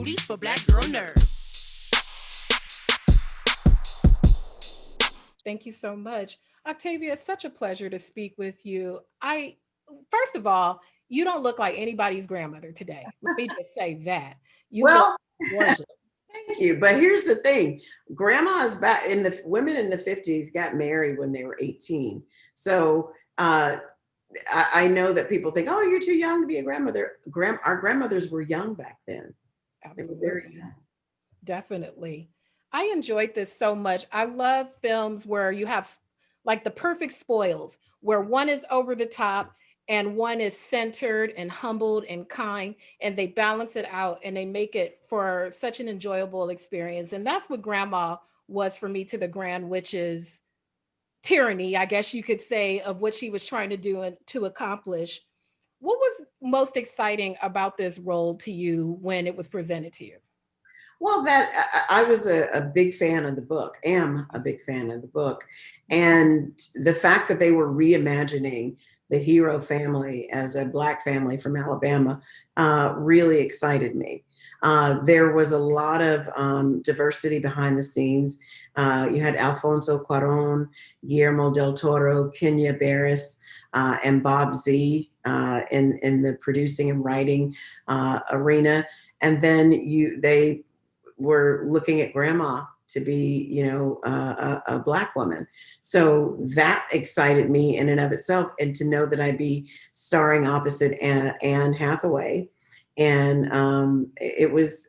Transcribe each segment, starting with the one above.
movies for Black girl nerds. Thank you so much. Octavia, it's such a pleasure to speak with you. First of all, you don't look like anybody's grandmother today. Let me just say that. You look Well, gorgeous. thank you. But here's the thing. Grandma's back in the women in the 50s got married when they were 18. So I know that people think, oh, you're too young to be a grandmother. Our grandmothers were young back then. They were very Absolutely. young. Definitely. I enjoyed this so much. I love films where you have like the perfect spoils, where one is over the top and one is centered and humbled and kind, and they balance it out and they make it for such an enjoyable experience. And that's what Grandma was for me to the Grand Witch's tyranny, I guess you could say, of what she was trying to do and to accomplish. What was most exciting about this role to you when it was presented to you? Well, that I was a big fan of the book, am a big fan of the book. And the fact that they were reimagining the hero family as a Black family from Alabama really excited me. There was a lot of diversity behind the scenes. You had Alfonso Cuarón, Guillermo del Toro, Kenya Barris, and Bob Z in the producing and writing arena. And then they were looking at Grandma to be, a Black woman. So that excited me in and of itself. And to know that I'd be starring opposite Anne Hathaway. And it was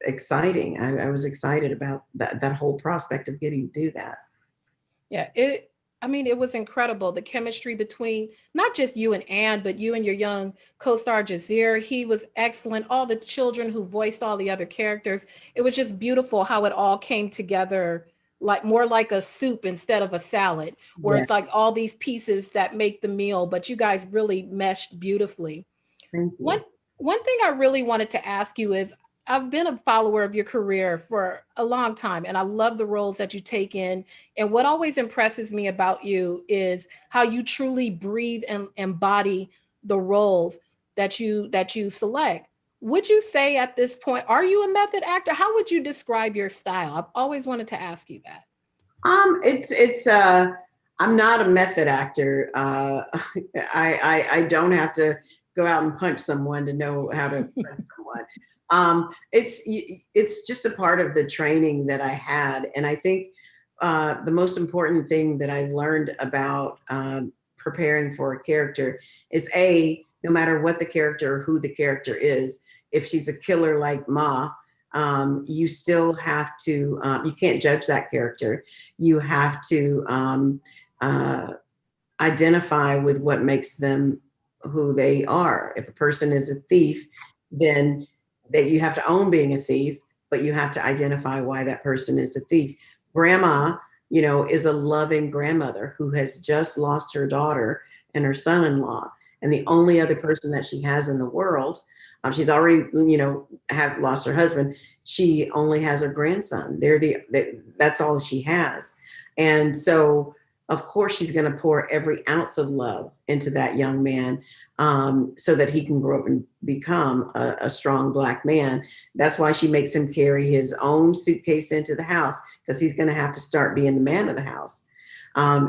exciting. I was excited about that whole prospect of getting to do that. Yeah, it was incredible. The chemistry between not just you and Anne, but you and your young co-star Jazir. He was excellent. All the children who voiced all the other characters. It was just beautiful how it all came together, like more like a soup instead of a salad, where Yeah. it's like all these pieces that make the meal, but you guys really meshed beautifully. Thank One you. one thing I really wanted to ask you is I've been a follower of your career for a long time and I love the roles that you take in. And what always impresses me about you is how you truly breathe and embody the roles that you select. Would you say at this point, are you a method actor? How would you describe your style? I've always wanted to ask you that. It's I'm not a method actor. I don't have to go out and punch someone to know how to punch someone. It's just a part of the training that I had, and I think the most important thing that I've learned about preparing for a character is no matter what the character or who the character is, if she's a killer like Ma, you still have to, you can't judge that character. You have to identify with what makes them who they are. If a person is a thief, then that you have to own being a thief, but you have to identify why that person is a thief. Grandma, is a loving grandmother who has just lost her daughter and her son-in-law. And the only other person that she has in the world, she's already, have lost her husband. She only has her grandson. That's all she has. And so, of course, she's going to pour every ounce of love into that young man so that he can grow up and become a strong Black man. That's why she makes him carry his own suitcase into the house, because he's going to have to start being the man of the house.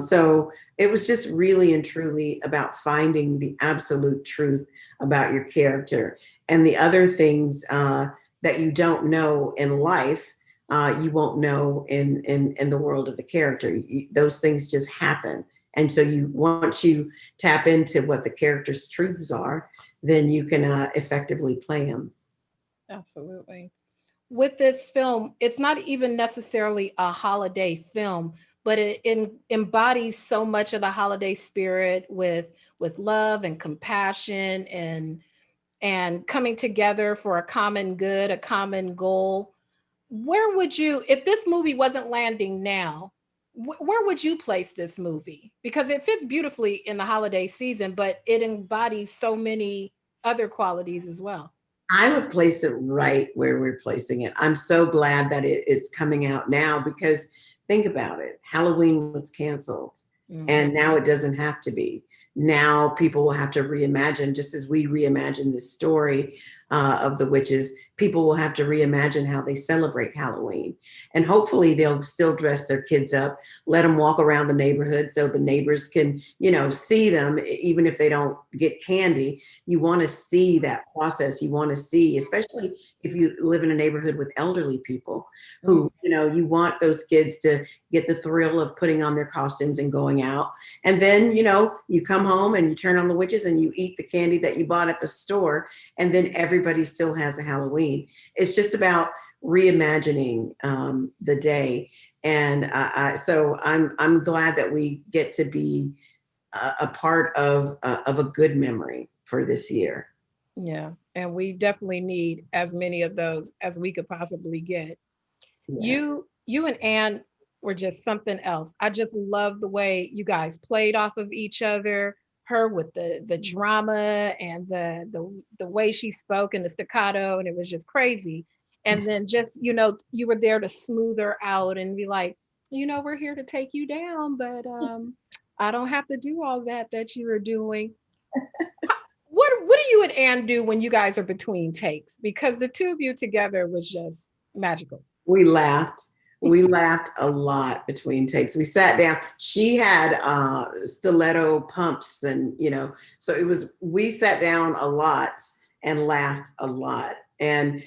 So it was just really and truly about finding the absolute truth about your character. And the other things that you don't know in life, you won't know in the world of the character. Those things just happen. And so once you tap into what the character's truths are, then you can effectively play them. Absolutely. With this film, it's not even necessarily a holiday film, but embodies so much of the holiday spirit with love and compassion and coming together for a common good, a common goal. Where would you, if this movie wasn't landing now, where would you place this movie? Because it fits beautifully in the holiday season, but it embodies so many other qualities as well. I would place it right where we're placing it. I'm so glad that it is coming out now, because think about it. Halloween was canceled, and now it doesn't have to be. Now people will have to reimagine, just as we reimagine this story. of the witches, people will have to reimagine how they celebrate Halloween. And hopefully they'll still dress their kids up, let them walk around the neighborhood so the neighbors can, see them, even if they don't get candy. You want to see that process. You want to see, especially if you live in a neighborhood with elderly people who, you want those kids to get the thrill of putting on their costumes and going out. And then, you come home and you turn on the witches and you eat the candy that you bought at the store. And then everybody still has a Halloween. It's just about reimagining the day. And so I'm glad that we get to be a part of a good memory for this year. Yeah. And we definitely need as many of those as we could possibly get. Yeah. You and Anne were just something else. I just love the way you guys played off of each other. Her with the drama and the way she spoke and the staccato, and it was just crazy. And then just you were there to smooth her out and be like, we're here to take you down, but I don't have to do all that you were doing. What do you and Anne do when you guys are between takes? Because the two of you together was just magical. We laughed. We laughed a lot between takes. We sat down. She had stiletto pumps, and so we sat down a lot and laughed a lot. And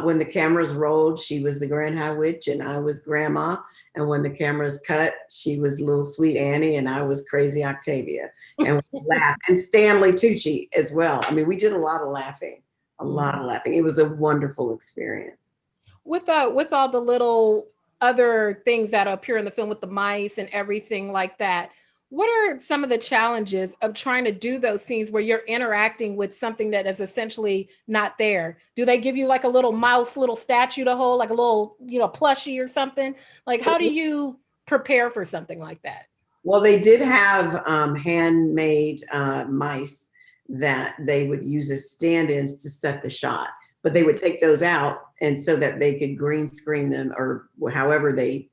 when the cameras rolled, she was the Grand High Witch and I was Grandma. And when the cameras cut, she was little sweet Annie and I was crazy Octavia. And we laughed. And Stanley Tucci as well. I mean, we did a lot of laughing, a lot of laughing. It was a wonderful experience. With all the little other things that appear in the film with the mice and everything like that, what are some of the challenges of trying to do those scenes where you're interacting with something that is essentially not there? Do they give you like a little mouse, little statue to hold, like a little, plushie or something? Like, how do you prepare for something like that? Well, they did have handmade mice that they would use as stand-ins to set the shot, but they would take those out and so that they could green screen them or however they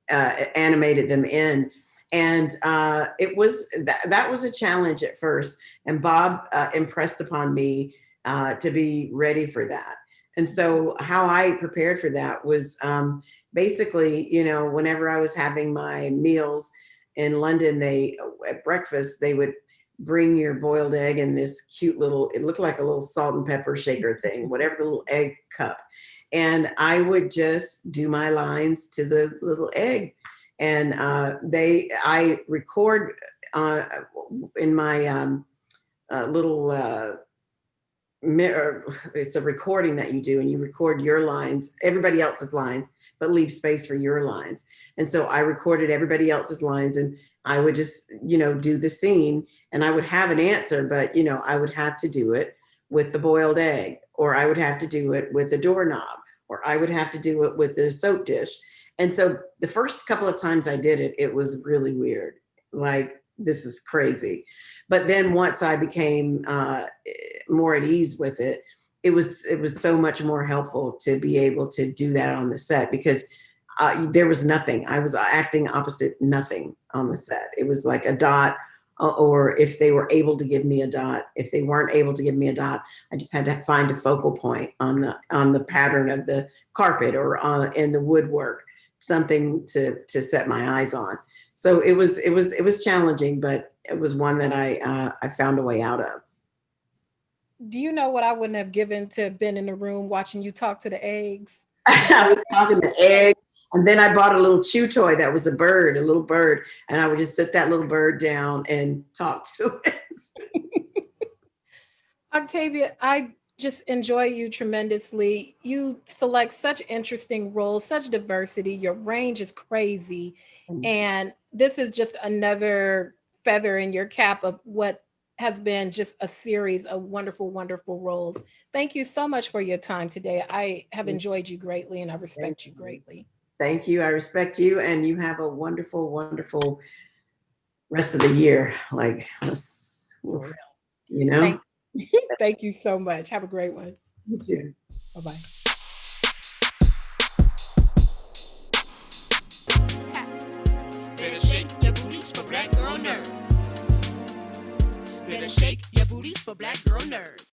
animated them in. And it was that was a challenge at first. And Bob impressed upon me to be ready for that. And so how I prepared for that was basically, whenever I was having my meals in London, at breakfast, they would bring your boiled egg in this cute little, it looked like a little salt and pepper shaker thing, whatever the little egg cup. And I would just do my lines to the little egg. And I record in my little mirror. It's a recording that you do, and you record your lines, everybody else's line, but leave space for your lines. And so I recorded everybody else's lines, and I would just, do the scene, and I would have an answer, but, I would have to do it with the boiled egg, or I would have to do it with the doorknob, or I would have to do it with the soap dish. And so the first couple of times I did it, it was really weird. Like, this is crazy. But then once I became more at ease with it, it was so much more helpful to be able to do that on the set, because there was nothing. I was acting opposite nothing on the set. It was like a dot, or if they were able to give me a dot. If they weren't able to give me a dot, I just had to find a focal point on the pattern of the carpet or in the woodwork, something to set my eyes on. So it was challenging, but it was one that I found a way out of. Do you know what I wouldn't have given to have been in the room watching you talk to the eggs? I was talking to eggs, and then I bought a little chew toy that was a little bird, and I would just sit that little bird down and talk to it. Octavia, I just enjoy you tremendously. You select such interesting roles, such diversity. Your range is crazy. And this is just another feather in your cap of what has been just a series of wonderful, wonderful roles. Thank you so much for your time today. I have enjoyed you greatly and I respect you greatly. Thank you. I respect you, and you have a wonderful, wonderful rest of the year. Like, Thank you so much. Have a great one. You too. Bye-bye. Better shake your booties for black girl nerves. Better shake your booties for black girl nerves.